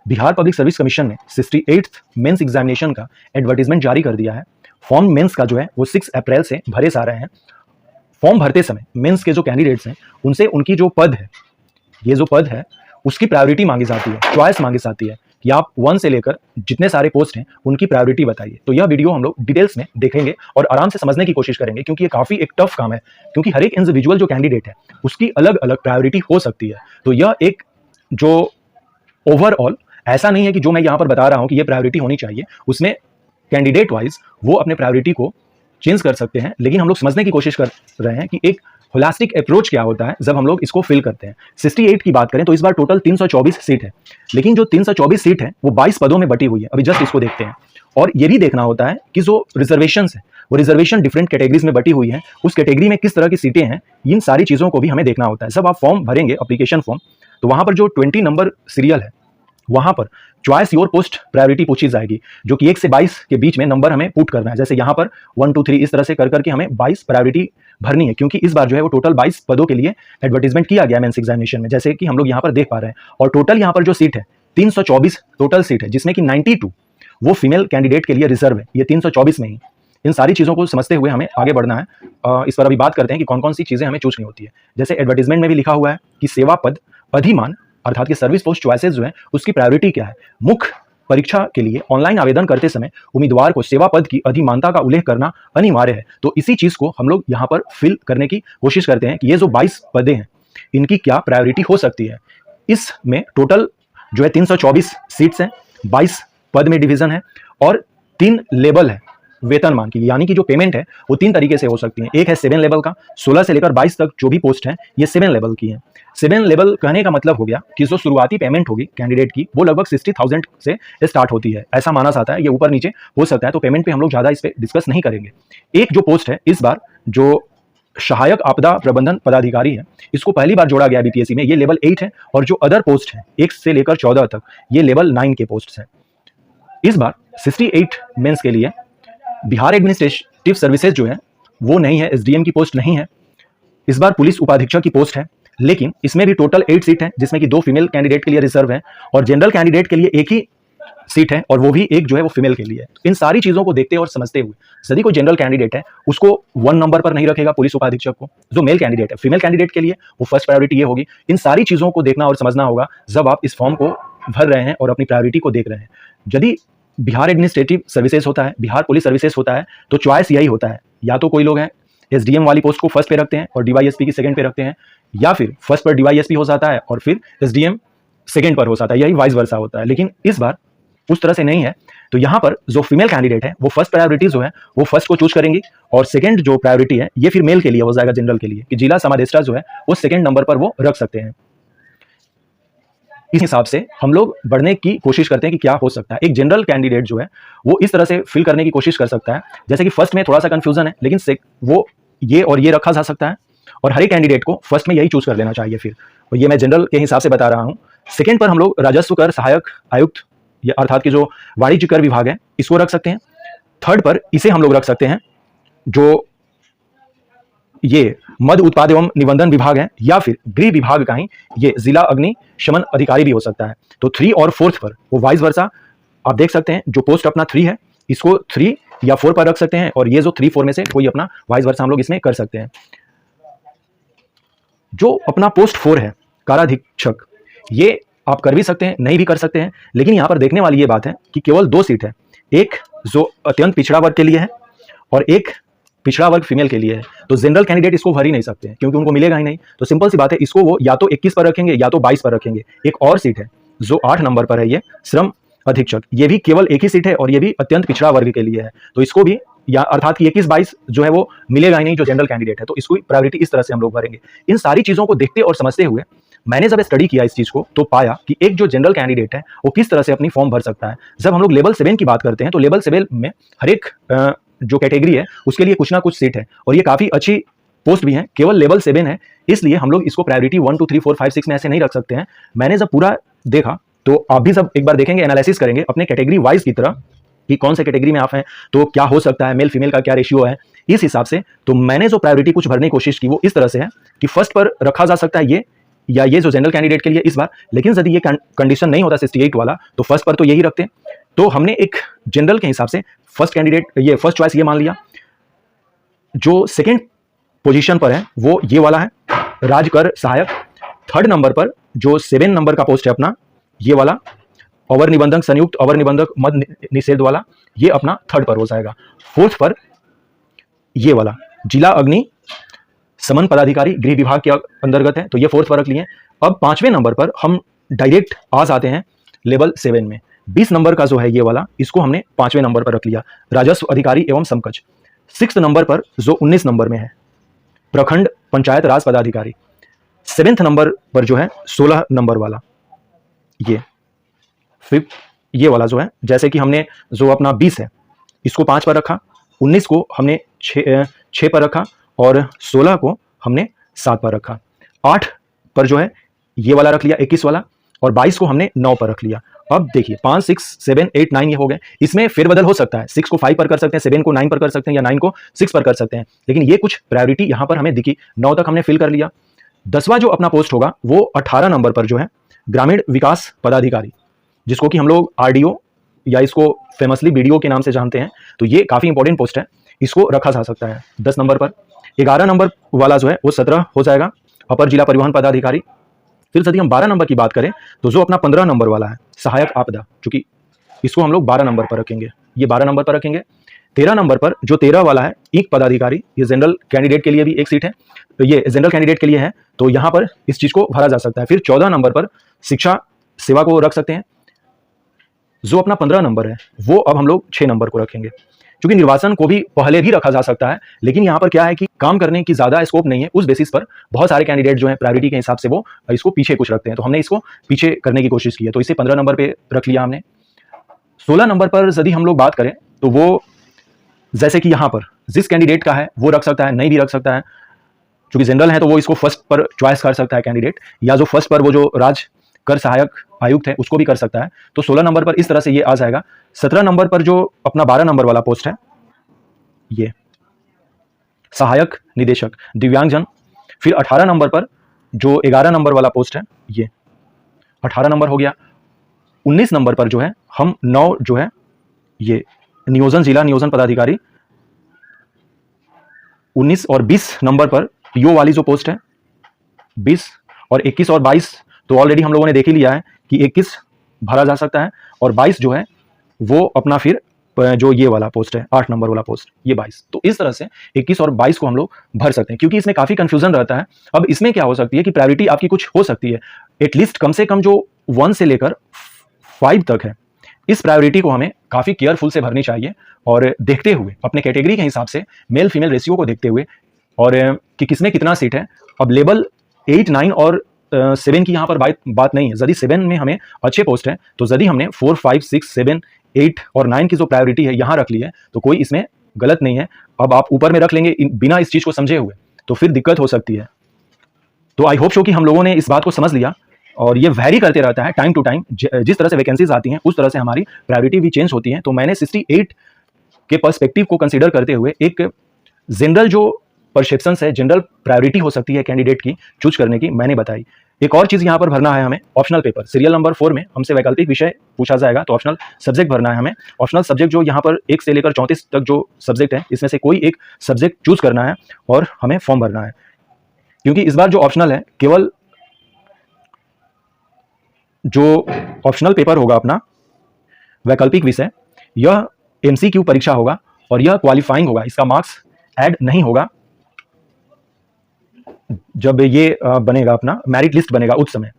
Bihar public service commission ने 68th mains examination का advertisement जारी कर दिया है। फॉर्म मेंस का जो है वो 6 अप्रैल से भरे जा रहे हैं। फॉर्म भरते समय मेंस के जो कैंडिडेट्स हैं उनसे उनकी जो पद है, ये जो पद है उसकी प्रायोरिटी मांगी जाती है, चॉइस मांगी जाती है कि आप 1 से लेकर जितने सारे पोस्ट हैं उनकी प्रायोरिटी बताइए। तो यह वीडियो हम लोग डिटेल्स में देखेंगे और आराम से समझने की कोशिश करेंगे, क्योंकि ये काफ़ी एक टफ काम है, क्योंकि हर एक इंडिविजुअल जो कैंडिडेट है उसकी अलग अलग प्रायोरिटी हो सकती है। तो यह एक जो ओवरऑल ऐसा नहीं है कि जो मैं यहाँ पर बता रहा हूँ कि ये प्रायोरिटी होनी चाहिए, उसमें कैंडिडेट वाइज वो अपने प्रायोरिटी को चेंज कर सकते हैं, लेकिन हम लोग समझने की कोशिश कर रहे हैं कि एक होलास्टिक अप्रोच क्या होता है जब हम लोग इसको फिल करते हैं। 68 की बात करें तो इस बार टोटल 324 सीट है, लेकिन जो 324 सीट है वो 22 पदों में बटी हुई है। अभी जस्ट इसको देखते हैं, और ये भी देखना होता है कि जो रिजर्वेशन है वो रिजर्वेशन डिफरेंट कैटेगरीज में बटी हुई है, उस कैटेगरी में किस तरह की सीटें हैं, इन सारी चीज़ों को भी हमें देखना होता है। जब आप फॉर्म भरेंगे एप्लीकेशन फॉर्म, तो वहाँ पर जो 20 नंबर सीरियल है वहाँ पर चॉइस योर पोस्ट प्रायोरिटी पूछी जाएगी, जो कि 1 से 22 के बीच में नंबर हमें पुट करना है। जैसे यहाँ पर 1 2 3 इस तरह से कर करके हमें 22 प्रायोरिटी भरनी है, क्योंकि इस बार जो है वो टोटल 22 पदों के लिए एडवर्टीजमेंट किया गया मेंस एग्जामिनेशन में, जैसे कि हम लोग यहाँ पर देख पा रहे हैं। और टोटल यहाँ पर जो सीट है 324 टोटल सीट है, जिसमें कि 92 वो फीमेल कैंडिडेट के लिए रिजर्व है, ये 324 में ही। इन सारी चीज़ों को समझते हुए हमें आगे बढ़ना है। इस पर अभी बात करते हैं कि कौन कौन सी चीज़ें हमें चूज नहीं होती है। जैसे एडवर्टीजमेंट में भी लिखा हुआ है कि सेवा पद अधिमान अर्थात कि सर्विस पोस्ट चॉइसेस जो है उसकी प्रायोरिटी क्या है। मुख्य परीक्षा के लिए ऑनलाइन आवेदन करते समय उम्मीदवार को सेवा पद की अधिमानता का उल्लेख करना अनिवार्य है। तो इसी चीज़ को हम लोग यहाँ पर फिल करने की कोशिश करते हैं कि ये जो 22 पदें हैं इनकी क्या प्रायोरिटी हो सकती है। इसमें टोटल जो है 324 सीट्स हैं, 22 पद में डिवीजन है और 3 लेवल है वेतनमान की, यानी कि जो पेमेंट है वो 3 तरीके से हो सकती है। एक है 7 लेवल का, 16 से लेकर 22 तक जो भी पोस्ट है ये 7 लेवल की है। 7 लेवल कहने का मतलब हो गया कि जो शुरुआती पेमेंट होगी कैंडिडेट की वो लगभग 60,000 से स्टार्ट होती है, ऐसा माना जाता है। ये ऊपर नीचे हो सकता है, तो पेमेंट पे हम लोग ज़्यादा इस पर डिस्कस नहीं करेंगे। एक जो पोस्ट है इस बार जो सहायक आपदा प्रबंधन पदाधिकारी है, इसको पहली बार जोड़ा गया बीपीएससी में, ये लेवल 8 है। और जो अदर पोस्ट है 1 से लेकर 14 तक ये लेवल 9 के पोस्ट हैं। इस बार 68 मेंस के लिए बिहार एडमिनिस्ट्रेटिव सर्विसेज जो है वो नहीं है, एसडीएम की पोस्ट नहीं है। इस बार पुलिस उपाधीक्षक की पोस्ट है, लेकिन इसमें भी टोटल 8 सीट है, जिसमें कि 2 फीमेल कैंडिडेट के लिए रिजर्व है और जनरल कैंडिडेट के लिए 1 ही सीट है, और वो भी एक जो है वो फीमेल के लिए है। इन सारी चीज़ों को देखते और समझते हुए यदि कोई जनरल कैंडिडेट है उसको 1 नंबर पर नहीं रखेगा पुलिस उपाधीक्षक को। जो मेल कैंडिडेट है, फीमेल कैंडिडेट के लिए वो फर्स्ट प्रायोरिटी ये होगी। इन सारी चीज़ों को देखना और समझना होगा जब आप इस फॉर्म को भर रहे हैं और अपनी प्रायोरिटी को देख रहे हैं। यदि बिहार एडमिनिस्ट्रेटिव सर्विसेज होता है, बिहार पुलिस सर्विसेज होता है, तो चॉइस यही होता है, या तो कोई लोग हैं एसडीएम वाली पोस्ट को फर्स्ट पे रखते हैं और डीवाईएसपी की सेकंड पे रखते हैं, या फिर फर्स्ट पर डीवाईएसपी हो जाता है और फिर एसडीएम सेकंड पर हो जाता है, यही वाइस वर्सा होता है। लेकिन इस बार उस तरह से नहीं है। तो यहाँ पर जो फीमेल कैंडिडेट है वो फर्स्ट प्रायोरिटी जो है वो फर्स्ट को चूज करेंगी, और सेकंड जो प्रायोरिटी है ये फिर मेल के लिए हो जाएगा, जनरल के लिए, कि जिला समादेष्टा जो है वो सेकंड नंबर पर वो रख सकते हैं। इस हिसाब से हम लोग बढ़ने की कोशिश करते हैं कि क्या हो सकता है। एक जनरल कैंडिडेट जो है वो इस तरह से फिल करने की कोशिश कर सकता है, जैसे कि फर्स्ट में थोड़ा सा कंफ्यूजन है, लेकिन वो ये और ये रखा जा सकता है, और हर एक कैंडिडेट को फर्स्ट में यही चूज कर लेना चाहिए फिर। और ये मैं जनरल के हिसाब से बता रहा हूँ। सेकेंड पर हम लोग राजस्व कर सहायक आयुक्त अर्थात कि जो वाणिज्य कर विभाग है इसको रख सकते हैं। थर्ड पर इसे हम लोग रख सकते हैं जो ये मद उत्पाद एवं निबंधन विभाग है, या फिर गृह विभाग का ही ये जिला अग्नि शमन अधिकारी भी हो सकता है। तो 3 और 4th पर वो वाइस वर्सा आप देख सकते हैं, जो पोस्ट अपना 3 है इसको 3 या 4 पर रख सकते हैं, और ये जो 3 4 में से कोई अपना वाइस वर्सा हम लोग इसमें कर सकते हैं। जो अपना पोस्ट 4 है काराधीक्षक, ये आप कर भी सकते हैं, नहीं भी कर सकते हैं, लेकिन यहाँ पर देखने वाली ये बात है कि केवल 2 सीट है, एक जो अत्यंत पिछड़ा वर्ग के लिए है और एक पिछड़ा वर्ग फीमेल के लिए है। तो जनरल कैंडिडेट इसको भर ही नहीं सकते हैं, क्योंकि उनको मिलेगा ही नहीं। तो सिंपल सी बात है, इसको वो या तो 21 पर रखेंगे या तो 22 पर रखेंगे। एक और सीट है जो 8 नंबर पर है, ये श्रम अधीक्षक, ये भी केवल एक ही सीट है और ये भी अत्यंत पिछड़ा वर्ग के लिए है। तो इसको भी या अर्थात कि 21-22 जो है वो मिलेगा ही नहीं जो जनरल कैंडिडेट है, तो इसको प्रायोरिटी इस तरह से हम लोग भरेंगे। इन सारी चीज़ों को देखते और समझते हुए मैंने जब स्टडी किया इस चीज़ को, तो पाया कि एक जो जनरल कैंडिडेट है वो किस तरह से अपनी फॉर्म भर सकता है। जब हम लोग लेवल 7 की बात करते हैं तो लेवल 7 में हर एक जो कैटेगरी है उसके लिए कुछ ना कुछ सीट है, और ये काफ़ी अच्छी पोस्ट भी है। केवल लेवल 7 है, इसलिए हम लोग इसको प्रायोरिटी 1 2 3 4 5 6 में ऐसे नहीं रख सकते हैं। मैंने जब पूरा देखा तो आप भी सब एक बार देखेंगे, एनालिसिस करेंगे अपने कैटेगरी वाइज की तरह कि कौन से कैटेगरी में आप हैं, तो क्या हो सकता है, मेल फीमेल का क्या रेशियो है, इस हिसाब से। तो मैंने जो प्रायोरिटी कुछ भरने की कोशिश की वो इस तरह से है कि फर्स्ट पर रखा जा सकता है ये, या ये जो जनरल कैंडिडेट के लिए इस बार, लेकिन यदि ये कंडीशन नहीं होता 68 वाला तो फर्स्ट पर तो यही रखते। तो हमने एक जनरल के हिसाब से फर्स्ट कैंडिडेट, ये फर्स्ट चॉइस ये मान लिया। जो सेकेंड पोजीशन पर है वो ये वाला है, राजकर सहायक। थर्ड नंबर पर जो 7 नंबर का पोस्ट है अपना, ये वाला अवर निबंधक, संयुक्त अवर निबंधक, मद निषेध वाला, ये अपना थर्ड पर हो जाएगा। फोर्थ पर ये वाला जिला अग्नि समन पदाधिकारी, गृह विभाग के अंतर्गत है, तो ये फोर्थ पर रख लिए। अब 5वें नंबर पर हम डायरेक्ट आ जाते हैं लेवल 7 में। 20 नंबर का जो है ये वाला, इसको हमने 5वें नंबर पर रख लिया, राजस्व अधिकारी एवं समकक्ष। 6th नंबर पर जो 19 नंबर में है, प्रखंड पंचायत राज पदाधिकारी। 7th नंबर पर जो है 16 नंबर वाला, ये 5th ये वाला जो है, जैसे कि हमने जो अपना 20 है इसको 5 पर रखा, 19 को हमने 6 पर रखा और 16 को हमने 7 पर रखा। 8 पर जो है ये वाला रख लिया, 21 वाला, और 22 को हमने 9 पर रख लिया। अब देखिए 5, 6, 7, 8, 9 ये हो गए। इसमें फेरबदल हो सकता है, 6 को 5 पर कर सकते हैं, 7 को 9 पर कर सकते हैं, या 9 को 6 पर कर सकते हैं, लेकिन ये कुछ प्रायोरिटी यहाँ पर हमें दिखी। 9 तक हमने फिल कर लिया। 10वां जो अपना पोस्ट होगा वो 18 नंबर पर जो है ग्रामीण विकास पदाधिकारी, जिसको कि हम लोग RDO या इसको फेमसली BDO के नाम से जानते हैं। तो ये काफ़ी इंपॉर्टेंट पोस्ट है, इसको रखा जा सकता है 10 नंबर पर। 11 नंबर वाला जो है वो 17 हो जाएगा, अपर जिला परिवहन पदाधिकारी। फिर यदि हम 12 नंबर की बात करें तो जो अपना 15 नंबर वाला है सहायक आपदा, चूंकि इसको हम लोग 12 नंबर पर रखेंगे, ये 12 नंबर पर रखेंगे। 13 नंबर पर जो 13 वाला है ईक पदाधिकारी, ये जनरल कैंडिडेट के लिए भी एक सीट है, तो ये जनरल कैंडिडेट के लिए है, तो यहाँ पर इस चीज़ को भरा जा सकता है। फिर 14 नंबर पर शिक्षा सेवा को रख सकते हैं। जो अपना 15 नंबर है वो अब हम लोग 6 नंबर को रखेंगे, क्योंकि निर्वाचन को भी पहले भी रखा जा सकता है, लेकिन यहाँ पर क्या है कि काम करने की ज़्यादा स्कोप नहीं है। उस बेसिस पर बहुत सारे कैंडिडेट जो है प्रायोरिटी के हिसाब से वो इसको पीछे कुछ रखते हैं, तो हमने इसको पीछे करने की कोशिश की है, तो इसे 15 नंबर पे रख लिया हमने। 16 नंबर पर यदि हम लोग बात करें तो वो जैसे कि यहाँ पर जिस कैंडिडेट का है वो रख सकता है, नहीं भी रख सकता है। चूंकि जनरल है तो वो इसको फर्स्ट पर चॉइस कर सकता है कैंडिडेट, या जो फर्स्ट पर वो जो राज कर सहायक आयुक्त है उसको भी कर सकता है। तो 16 नंबर पर इस तरह से ये आ जाएगा। 17 नंबर पर जो अपना 12 नंबर वाला पोस्ट है, ये सहायक निदेशक दिव्यांगजन। फिर 18 नंबर पर जो 11 नंबर वाला पोस्ट है, ये 18 नंबर हो गया। 19 नंबर पर जो है हम 9 जो है ये नियोजन, जिला नियोजन पदाधिकारी। 19 और 20 नंबर पर PO वाली जो पोस्ट है 20, और 21 और 22 तो ऑलरेडी हम लोगों ने देख ही लिया है कि 21 भरा जा सकता है, और 22 जो है वो अपना फिर जो ये वाला पोस्ट है 8 नंबर वाला पोस्ट, ये 22। तो इस तरह से 21 और 22 को हम लोग भर सकते हैं, क्योंकि इसमें काफ़ी कंफ्यूजन रहता है। अब इसमें क्या हो सकती है कि प्रायोरिटी आपकी कुछ हो सकती है, एटलीस्ट कम से कम जो 1 से लेकर 5 तक है, इस प्रायोरिटी को हमें काफ़ी केयरफुल से भरनी चाहिए, और देखते हुए अपने कैटेगरी के हिसाब से मेल फीमेल रेशियो को देखते हुए, और कि किसमें कितना सीट है। अब लेवल 8, 9 और 7 की यहाँ पर बात नहीं है। यदि 7 में हमें अच्छे पोस्ट है, तो यदि हमने 4, 5, 6, 7, 8 और 9 की जो प्रायोरिटी है यहाँ रख ली है, तो कोई इसमें गलत नहीं है। अब आप ऊपर में रख लेंगे बिना इस चीज़ को समझे हुए, तो फिर दिक्कत हो सकती है। तो आई होप सो कि हम लोगों ने इस बात को समझ लिया, और ये वैरी करते रहता है टाइम टू टाइम। जिस तरह से वैकेंसीज आती हैं उस तरह से हमारी प्रायोरिटी भी चेंज होती है। तो मैंने 68 के पर्सपेक्टिव को कंसीडर करते हुए एक जनरल जो परसेप्शन है, जनरल प्रायोरिटी हो सकती है कैंडिडेट की चूज करने की, मैंने बताई। एक और चीज़ यहाँ पर भरना है हमें, ऑप्शनल पेपर। सीरियल नंबर 4 में हमसे वैकल्पिक विषय पूछा जाएगा, तो ऑप्शनल सब्जेक्ट भरना है हमें। ऑप्शनल सब्जेक्ट जो यहाँ पर 1 से लेकर 34 तक जो सब्जेक्ट है, इसमें से कोई एक सब्जेक्ट चूज करना है और हमें फॉर्म भरना है। क्योंकि इस बार जो ऑप्शनल है, केवल जो ऑप्शनल पेपर होगा अपना वैकल्पिक विषय, यह MCQ परीक्षा होगा और यह क्वालिफाइंग होगा, इसका मार्क्स ऐड नहीं होगा। जब ये बनेगा अपना मेरिट लिस्ट बनेगा उस समय,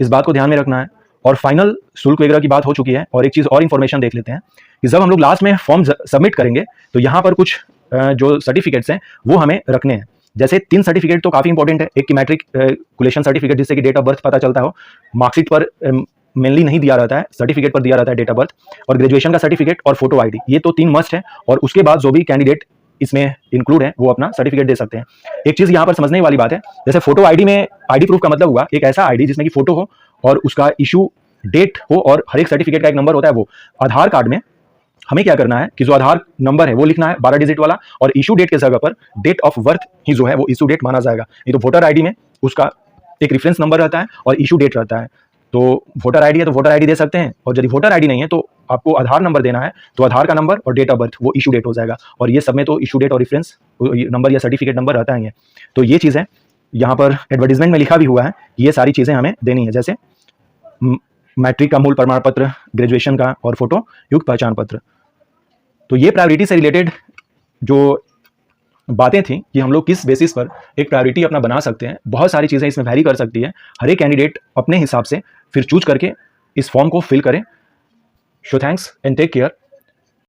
इस बात को ध्यान में रखना है। और फाइनल शुल्क वगैरह की बात हो चुकी है, और एक चीज़ और इन्फॉर्मेशन देख लेते हैं कि जब हम लोग लास्ट में फॉर्म सबमिट करेंगे तो यहाँ पर कुछ जो सर्टिफिकेट्स हैं वो हमें रखने हैं। जैसे 3 सर्टिफिकेट तो काफ़ी इंपॉर्टेंट है। एक की मैट्रिकुलेशन सर्टिफिकेट, जिससे कि डेट ऑफ बर्थ पता चलता हो, मार्कशीट पर मेनली नहीं दिया रहता है, सर्टिफिकेट पर दिया रहता है डेट ऑफ बर्थ, और ग्रेजुएशन का सर्टिफिकेट और फोटो ID, ये तो 3 मस्ट है। और उसके बाद जो भी कैंडिडेट इसमें इंक्लूड है वो अपना सर्टिफिकेट दे सकते हैं। एक चीज़ यहाँ पर समझने वाली बात है, जैसे फोटो ID में ID प्रूफ का मतलब हुआ एक ऐसा ID जिसमें कि फोटो हो और उसका इशू डेट हो, और हर एक सर्टिफिकेट का एक नंबर होता है। वो आधार कार्ड में हमें क्या करना है कि जो आधार नंबर है वो लिखना है 12 डिजिट वाला, और इशू डेट के जगह पर डेट ऑफ बर्थ ही जो है वो इशू डेट माना जाएगा। नहीं तो वोटर ID में उसका एक रेफरेंस नंबर रहता है और इशू डेट रहता है। तो वोटर आईडी है तो वोटर आईडी दे सकते हैं, और यदि वोटर आईडी नहीं है तो आपको आधार नंबर देना है, तो आधार का नंबर और डेट ऑफ बर्थ वो इशू डेट हो जाएगा। और ये सब में तो इशू डेट और रेफरेंस नंबर या सर्टिफिकेट नंबर रहता ही है। तो ये चीज़ें यहाँ पर एडवर्टीजमेंट में लिखा भी हुआ है, ये सारी चीज़ें हमें देनी है, जैसे मैट्रिक का मूल प्रमाण पत्र, ग्रेजुएशन का और फोटो युक्त पहचान पत्र। तो ये प्रायोरिटी से रिलेटेड जो बातें थी कि हम लोग किस बेसिस पर एक प्रायोरिटी अपना बना सकते हैं, बहुत सारी चीज़ें इसमें वैरी कर सकती है। हर एक कैंडिडेट अपने हिसाब से फिर चूज करके इस फॉर्म को फिल करें। So thanks and take care.